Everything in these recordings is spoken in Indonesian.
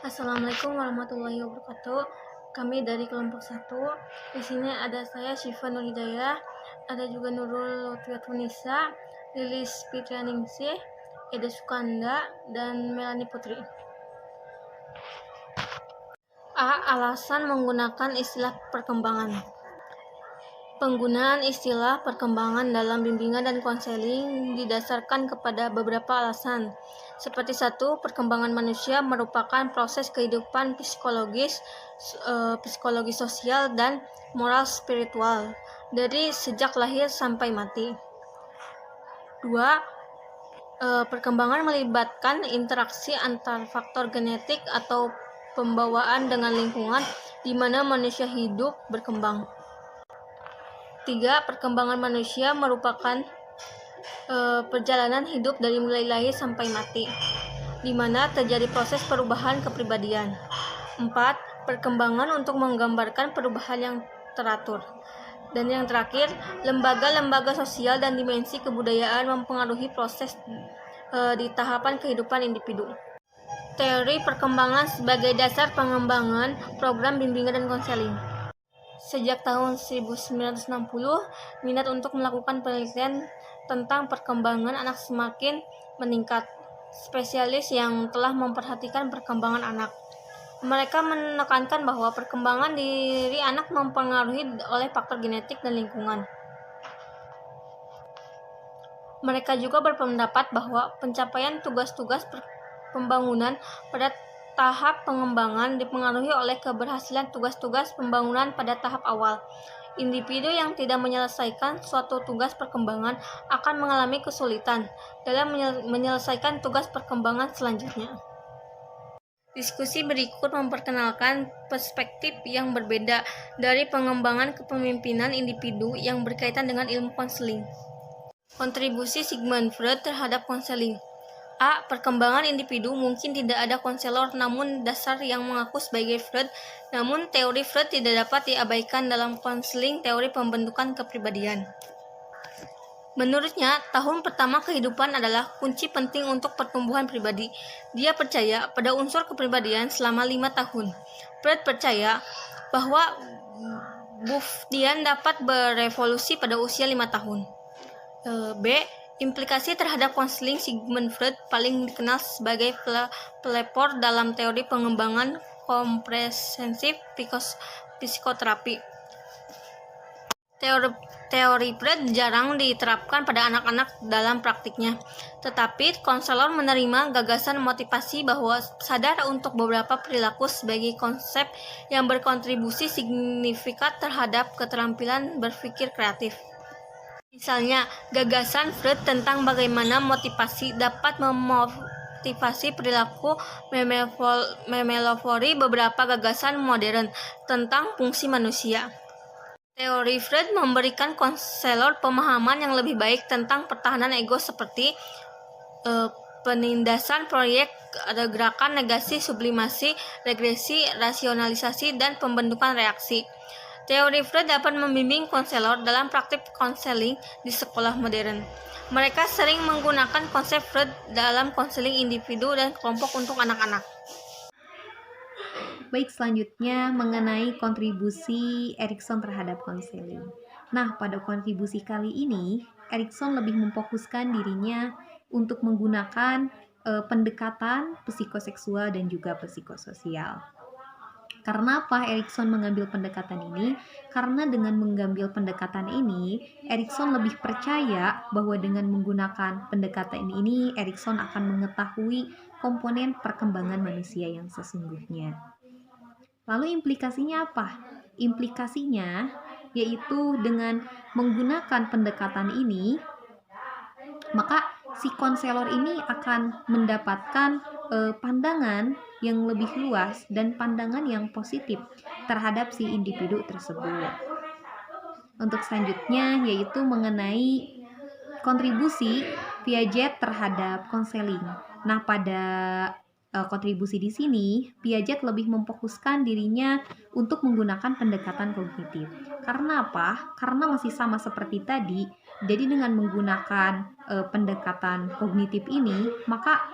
Assalamualaikum warahmatullahi wabarakatuh. Kami dari kelompok 1. Di sini ada saya Syifa Nurhidayah, ada juga Nurul Lutfiatunisa, Lilis Fitrianingsih, Eda Sukanda, dan Melani Putri. Alasan menggunakan istilah perkembangan. Penggunaan istilah perkembangan dalam bimbingan dan konseling didasarkan kepada beberapa alasan. Seperti 1, perkembangan manusia merupakan proses kehidupan psikologis sosial dan moral spiritual dari sejak lahir sampai mati. 2, perkembangan melibatkan interaksi antar faktor genetik atau pembawaan dengan lingkungan di mana manusia hidup berkembang. 3, perkembangan manusia merupakan perjalanan hidup dari mulai lahir sampai mati, di mana terjadi proses perubahan kepribadian. 4, perkembangan untuk menggambarkan perubahan yang teratur. Dan yang terakhir, lembaga-lembaga sosial dan dimensi kebudayaan mempengaruhi proses di tahapan kehidupan individu. Teori perkembangan sebagai dasar pengembangan program bimbingan dan konseling. Sejak tahun 1960, minat untuk melakukan penelitian tentang perkembangan anak semakin meningkat. Spesialis yang telah memperhatikan perkembangan anak. Mereka menekankan bahwa perkembangan diri anak mempengaruhi oleh faktor genetik dan lingkungan. Mereka juga berpendapat bahwa pencapaian tugas-tugas pembangunan pada tahap pengembangan dipengaruhi oleh keberhasilan tugas-tugas pembangunan pada tahap awal. Individu yang tidak menyelesaikan suatu tugas perkembangan akan mengalami kesulitan dalam menyelesaikan tugas perkembangan selanjutnya. Diskusi berikut memperkenalkan perspektif yang berbeda dari pengembangan kepemimpinan individu yang berkaitan dengan ilmu konseling. Kontribusi Sigmund Freud terhadap konseling. Perkembangan individu mungkin tidak ada konselor namun dasar yang mengaku sebagai Freud, namun teori Freud tidak dapat diabaikan dalam konseling teori pembentukan kepribadian. Menurutnya, tahun pertama kehidupan adalah kunci penting untuk pertumbuhan pribadi. Dia percaya pada unsur kepribadian selama 5 tahun. Freud percaya bahwa Bufdian dapat berevolusi pada usia 5 tahun. Implikasi terhadap konseling. Sigmund Freud paling dikenal sebagai pelopor dalam teori pengembangan komprehensif psikoterapi. Teori Freud jarang diterapkan pada anak-anak dalam praktiknya, tetapi konselor menerima gagasan motivasi bahwa sadar untuk beberapa perilaku sebagai konsep yang berkontribusi signifikan terhadap keterampilan berpikir kreatif. Misalnya, gagasan Freud tentang bagaimana motivasi dapat memotivasi perilaku memelopori beberapa gagasan modern tentang fungsi manusia. Teori Freud memberikan konselor pemahaman yang lebih baik tentang pertahanan ego seperti penindasan proyek, gerakan negasi, sublimasi, regresi, rasionalisasi, dan pembentukan reaksi. Teori Freud dapat membimbing konselor dalam praktik konseling di sekolah modern. Mereka sering menggunakan konsep Freud dalam konseling individu dan kelompok untuk anak-anak. Baik, selanjutnya mengenai kontribusi Erikson terhadap konseling. Nah, pada kontribusi kali ini, Erikson lebih memfokuskan dirinya untuk menggunakan pendekatan psikoseksual dan juga psikososial. Karena apa Erikson mengambil pendekatan ini? Karena dengan mengambil pendekatan ini, Erikson lebih percaya bahwa dengan menggunakan pendekatan ini, Erikson akan mengetahui komponen perkembangan manusia yang sesungguhnya. Lalu implikasinya apa? Implikasinya yaitu dengan menggunakan pendekatan ini, maka si konselor ini akan mendapatkan pandangan yang lebih luas dan pandangan yang positif terhadap si individu tersebut. Untuk selanjutnya yaitu mengenai kontribusi Piaget terhadap konseling. Nah, pada kontribusi di sini Piaget lebih memfokuskan dirinya untuk menggunakan pendekatan kognitif. Karena apa? Karena masih sama seperti tadi. Jadi dengan menggunakan pendekatan kognitif ini, maka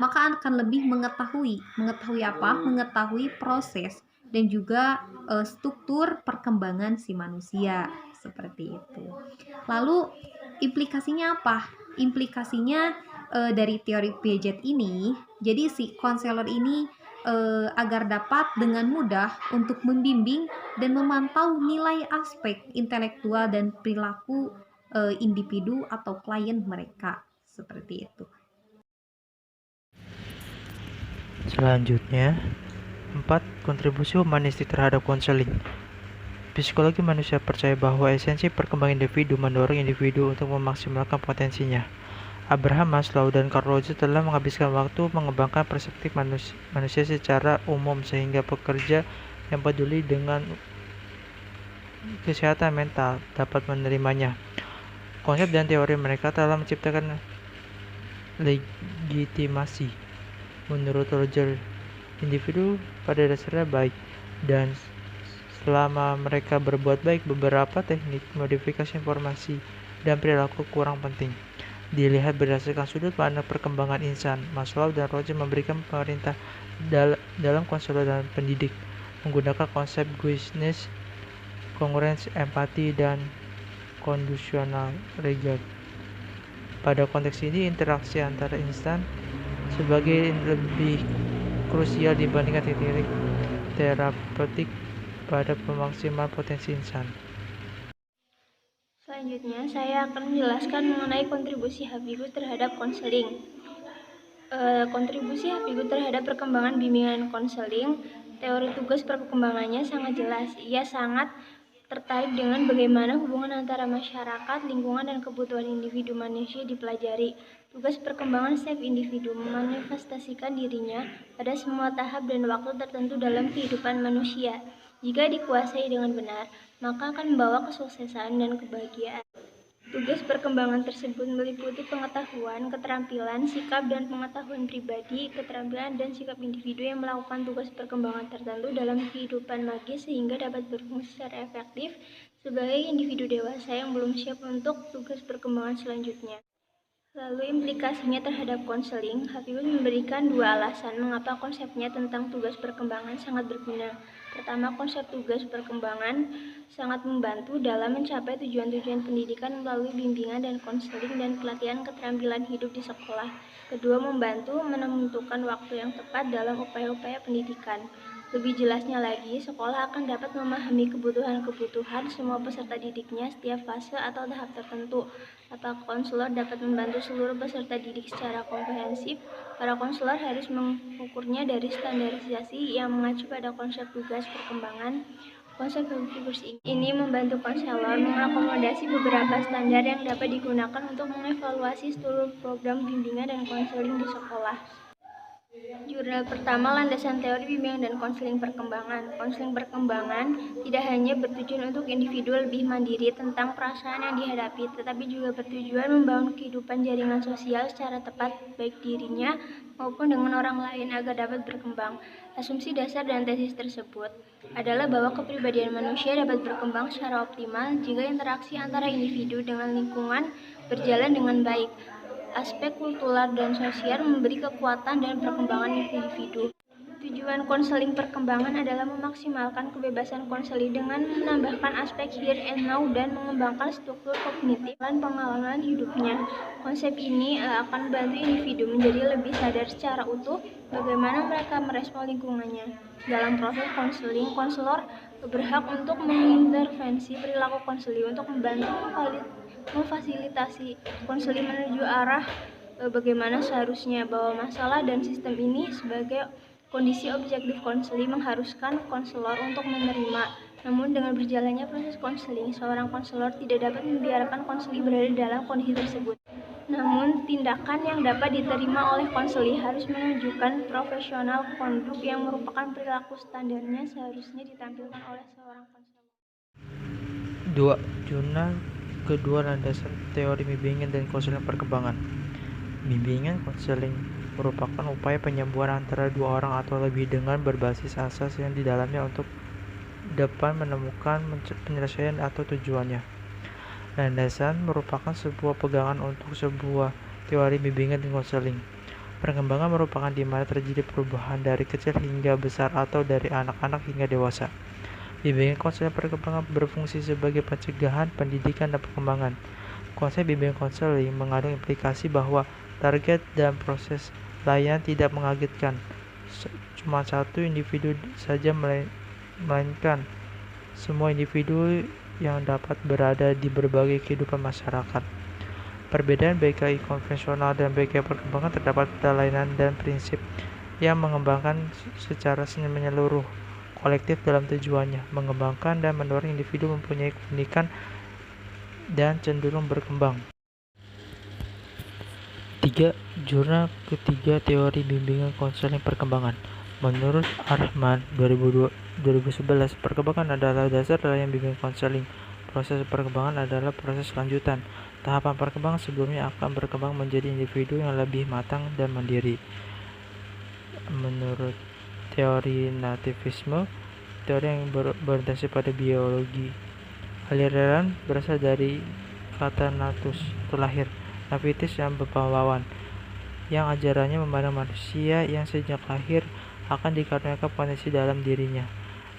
maka akan lebih mengetahui apa? Mengetahui proses dan juga struktur perkembangan si manusia seperti itu. Lalu implikasinya apa? Implikasinya dari teori Piaget ini, jadi si konselor ini agar dapat dengan mudah untuk membimbing dan memantau nilai aspek intelektual dan perilaku individu atau klien mereka seperti itu. Selanjutnya, 4. Kontribusi humanistik terhadap konseling. Psikologi manusia percaya bahwa esensi perkembangan individu mendorong individu untuk memaksimalkan potensinya. Abraham Maslow dan Carl Rogers telah menghabiskan waktu mengembangkan perspektif manusia secara umum sehingga pekerja yang peduli dengan kesehatan mental dapat menerimanya. Konsep dan teori mereka telah menciptakan legitimasi. Menurut Rogers, individu pada dasarnya baik, dan selama mereka berbuat baik, beberapa teknik modifikasi informasi dan perilaku kurang penting. Dilihat berdasarkan sudut pandang perkembangan insan, Maslow dan Rogers memberikan pemerintah dalam konselor dan pendidik menggunakan konsep guidance, kongruensi, empati, dan conditional regard. Pada konteks ini, interaksi antara insan sebagai lebih krusial dibandingkan teknik terapeutik pada pemaksimal potensi insan. Selanjutnya, saya akan menjelaskan mengenai kontribusi Hafigus terhadap konseling. Kontribusi Hafigus terhadap perkembangan bimbingan konseling, teori tugas perkembangannya sangat jelas. Ia sangat tertarik dengan bagaimana hubungan antara masyarakat, lingkungan, dan kebutuhan individu manusia dipelajari. Tugas perkembangan setiap individu memanifestasikan dirinya pada semua tahap dan waktu tertentu dalam kehidupan manusia. Jika dikuasai dengan benar, maka akan membawa kesuksesan dan kebahagiaan. Tugas perkembangan tersebut meliputi pengetahuan, keterampilan, sikap, dan pengetahuan pribadi, keterampilan dan sikap individu yang melakukan tugas perkembangan tertentu dalam kehidupan magis sehingga dapat berfungsi secara efektif sebagai individu dewasa yang belum siap untuk tugas perkembangan selanjutnya. Lalu implikasinya terhadap konseling, Hafigus memberikan 2 alasan mengapa konsepnya tentang tugas perkembangan sangat berguna. Pertama, konsep tugas perkembangan sangat membantu dalam mencapai tujuan-tujuan pendidikan melalui bimbingan dan konseling dan pelatihan keterampilan hidup di sekolah. Kedua, membantu menentukan waktu yang tepat dalam upaya-upaya pendidikan. Lebih jelasnya lagi, sekolah akan dapat memahami kebutuhan-kebutuhan semua peserta didiknya setiap fase atau tahap tertentu. Apakah konselor dapat membantu seluruh peserta didik secara komprehensif? Para konselor harus mengukurnya dari standarisasi yang mengacu pada konsep tugas perkembangan. Konsep Hafigus ini membantu konselor mengakomodasi beberapa standar yang dapat digunakan untuk mengevaluasi seluruh program bimbingan dan konseling di sekolah. Jurnal pertama, landasan teori bimbingan dan konseling perkembangan. Konseling perkembangan tidak hanya bertujuan untuk individu lebih mandiri tentang perasaan yang dihadapi, tetapi juga bertujuan membangun kehidupan jaringan sosial secara tepat baik dirinya maupun dengan orang lain agar dapat berkembang. Asumsi dasar dan tesis tersebut adalah bahwa kepribadian manusia dapat berkembang secara optimal jika interaksi antara individu dengan lingkungan berjalan dengan baik. Aspek kultural dan sosial memberi kekuatan dan perkembangan individu. Tujuan konseling perkembangan adalah memaksimalkan kebebasan konseli dengan menambahkan aspek here and now dan mengembangkan struktur kognitif dan pengalaman hidupnya. Konsep ini akan membantu individu menjadi lebih sadar secara utuh bagaimana mereka merespon lingkungannya. Dalam proses konseling, konselor berhak untuk mengintervensi perilaku konseli untuk membantu memfasilitasi konseli menuju arah bagaimana seharusnya, bahwa masalah dan sistem ini sebagai kondisi objektif konseli mengharuskan konselor untuk menerima. Namun dengan berjalannya proses konseling, seorang konselor tidak dapat membiarkan konseli berada dalam kondisi tersebut. Namun, tindakan yang dapat diterima oleh konseli harus menunjukkan profesional konduk yang merupakan perilaku standarnya seharusnya ditampilkan oleh seorang konselor. 2. Jurnal kedua, landasan teori bimbingan dan konseling perkembangan. Bimbingan konseling merupakan upaya penyembuhan antara dua orang atau lebih dengan berbasis asas yang di dalamnya untuk dapat menemukan penyelesaian atau tujuannya. Landasan merupakan sebuah pegangan untuk sebuah teori bimbingan dan konseling. Perkembangan merupakan di mana terjadi perubahan dari kecil hingga besar atau dari anak-anak hingga dewasa. Bimbingan konseling perkembangan berfungsi sebagai pencegahan, pendidikan, dan perkembangan. Konsep bimbingan konseling mengandung implikasi bahwa target dan proses layanan tidak mengagetkan cuma satu individu saja, melainkan semua individu yang dapat berada di berbagai kehidupan masyarakat. Perbedaan BKI konvensional dan BKI perkembangan terdapat pada layanan dan prinsip yang mengembangkan secara menyeluruh kolektif dalam tujuannya, mengembangkan dan mendorong individu mempunyai keunikan dan cenderung berkembang. 3. Jurnal ketiga teori bimbingan konseling perkembangan. Menurut Arhman 2011, perkembangan adalah dasar layanan bimbingan konseling. Proses perkembangan adalah proses lanjutan. Tahapan perkembangan sebelumnya akan berkembang menjadi individu yang lebih matang dan mandiri. Menurut teori nativisme, teori yang berorientasi pada biologi, aliran berasal dari kata natus atau lahir, navitis yang berpahlawan, yang ajarannya memandang manusia yang sejak lahir akan dikaruniakan potensi dalam dirinya.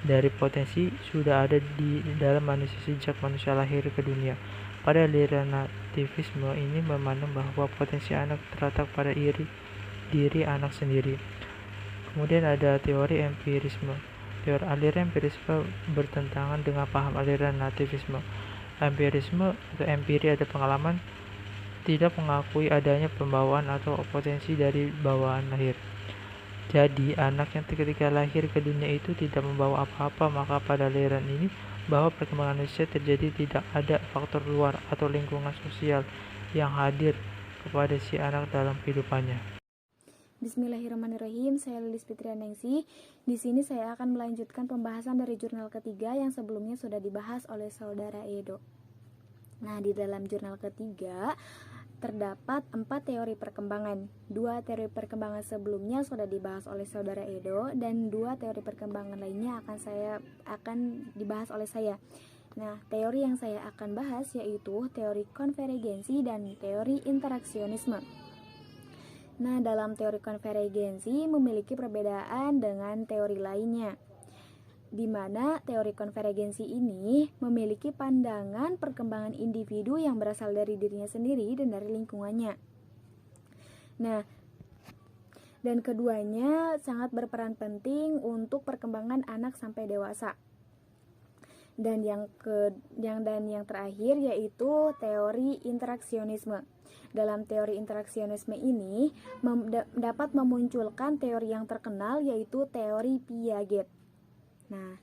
Dari potensi sudah ada di dalam manusia sejak manusia lahir ke dunia. Pada aliran nativisme ini memandang bahwa potensi anak terletak pada diri anak sendiri. Kemudian ada teori empirisme. Teori aliran empirisme bertentangan dengan paham aliran nativisme. Empirisme atau empiri ada pengalaman, tidak mengakui adanya pembawaan atau potensi dari bawaan lahir. Jadi, anak yang ketika lahir ke dunia itu tidak membawa apa-apa, maka pada aliran ini bahwa perkembangan manusia terjadi tidak ada faktor luar atau lingkungan sosial yang hadir kepada si anak dalam kehidupannya. Bismillahirrahmanirrahim. Saya Lilis Fitrianingsih. Di sini saya akan melanjutkan pembahasan dari jurnal ketiga yang sebelumnya sudah dibahas oleh saudara Edo. Nah, di dalam jurnal ketiga terdapat 4 teori perkembangan. 2 teori perkembangan sebelumnya sudah dibahas oleh saudara Edo dan 2 teori perkembangan lainnya akan dibahas oleh saya. Nah, teori yang saya akan bahas yaitu teori konvergensi dan teori interaksionisme. Nah, dalam teori konvergensi memiliki perbedaan dengan teori lainnya, di mana teori konvergensi ini memiliki pandangan perkembangan individu yang berasal dari dirinya sendiri dan dari lingkungannya. Nah, dan keduanya sangat berperan penting untuk perkembangan anak sampai dewasa. Dan yang terakhir yaitu teori interaksionisme. Dalam teori interaksionisme ini dapat memunculkan teori yang terkenal yaitu teori Piaget. Nah,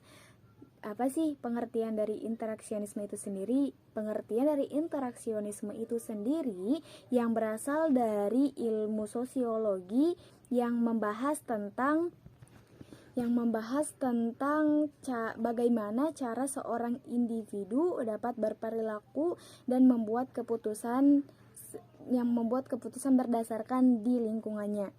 apa sih pengertian dari interaksionisme itu sendiri? Pengertian dari interaksionisme itu sendiri yang berasal dari ilmu sosiologi yang membahas tentang bagaimana cara seorang individu dapat berperilaku dan membuat keputusan berdasarkan di lingkungannya.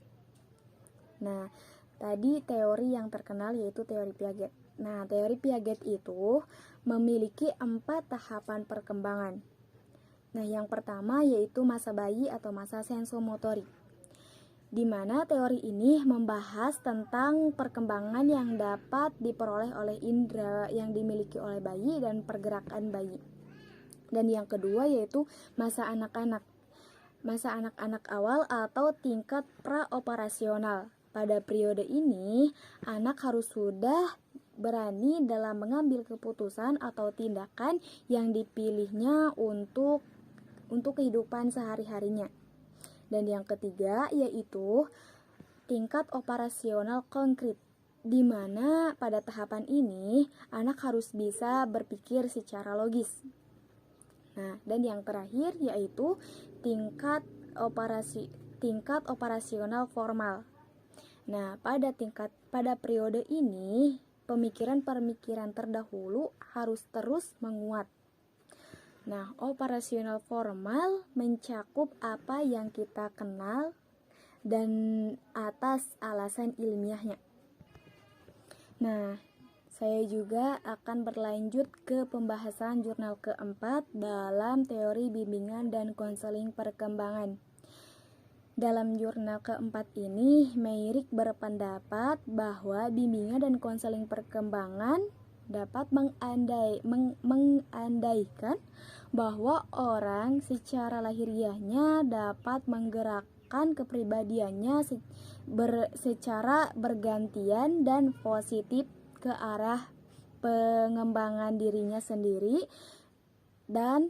Nah, tadi teori yang terkenal yaitu teori Piaget. Nah, teori Piaget itu memiliki 4 tahapan perkembangan. Nah, yang pertama yaitu masa bayi atau masa sensomotorik, di mana teori ini membahas tentang perkembangan yang dapat diperoleh oleh indera yang dimiliki oleh bayi dan pergerakan bayi. Dan yang kedua yaitu masa anak-anak. Masa anak-anak awal atau tingkat praoperasional. Pada periode ini, anak harus sudah berani dalam mengambil keputusan atau tindakan yang dipilihnya untuk kehidupan sehari-harinya. Dan yang ketiga yaitu tingkat operasional konkret, di mana pada tahapan ini anak harus bisa berpikir secara logis. Nah, dan yang terakhir yaitu tingkat operasional formal. Nah, pada periode ini pemikiran terdahulu harus terus menguat. Nah, operasional formal mencakup apa yang kita kenal dan atas alasan ilmiahnya. Nah, saya juga akan berlanjut ke pembahasan jurnal keempat dalam teori bimbingan dan konseling perkembangan. Dalam jurnal keempat ini, Meirik berpendapat bahwa bimbingan dan konseling perkembangan dapat mengandaikan bahwa orang secara lahiriahnya dapat menggerakkan kepribadiannya secara bergantian dan positif ke arah pengembangan dirinya sendiri, dan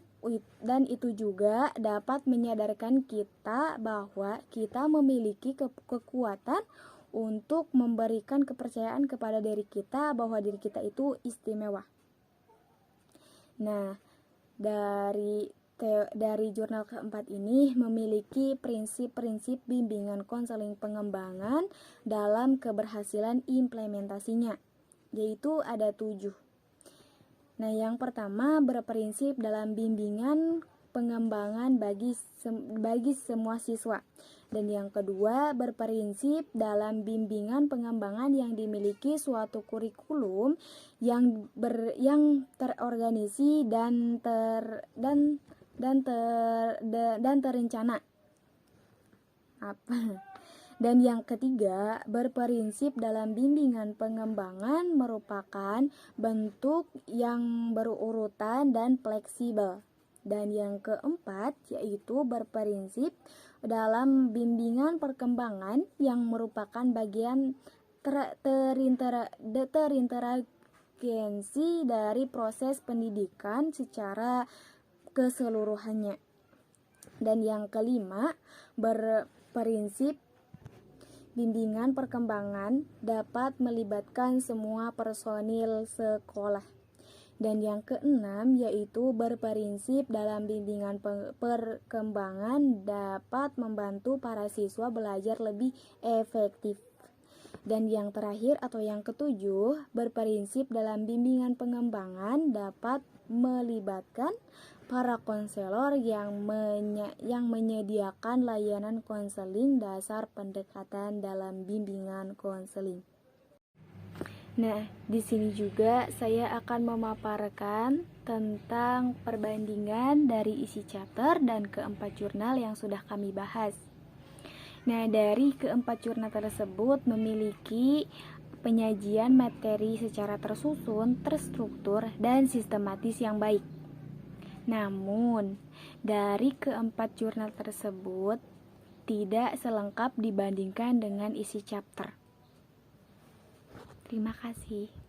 itu juga dapat menyadarkan kita bahwa kita memiliki kekuatan untuk memberikan kepercayaan kepada diri kita bahwa diri kita itu istimewa. Nah, dari jurnal keempat ini memiliki prinsip-prinsip bimbingan konseling pengembangan dalam keberhasilan implementasinya, yaitu ada 7. Nah, yang pertama berprinsip dalam bimbingan pengembangan bagi semua siswa. Dan yang kedua berprinsip dalam bimbingan pengembangan yang dimiliki suatu kurikulum yang terorganisasi dan terencana. Dan yang ketiga, berprinsip dalam bimbingan pengembangan merupakan bentuk yang berurutan dan fleksibel. Dan yang keempat, yaitu berprinsip dalam bimbingan perkembangan yang merupakan bagian terinteragensi dari proses pendidikan secara keseluruhannya. Dan yang kelima, berprinsip bimbingan perkembangan dapat melibatkan semua personil sekolah. Dan yang keenam, yaitu berprinsip dalam bimbingan perkembangan dapat membantu para siswa belajar lebih efektif. Dan yang terakhir atau yang ketujuh, berprinsip dalam bimbingan pengembangan dapat melibatkan para konselor yang menyediakan layanan konseling dasar pendekatan dalam bimbingan konseling. Nah, di sini juga saya akan memaparkan tentang perbandingan dari isi chapter dan keempat jurnal yang sudah kami bahas. Nah, dari keempat jurnal tersebut memiliki penyajian materi secara tersusun, terstruktur, dan sistematis yang baik. Namun, dari keempat jurnal tersebut tidak selengkap dibandingkan dengan isi chapter. Terima kasih.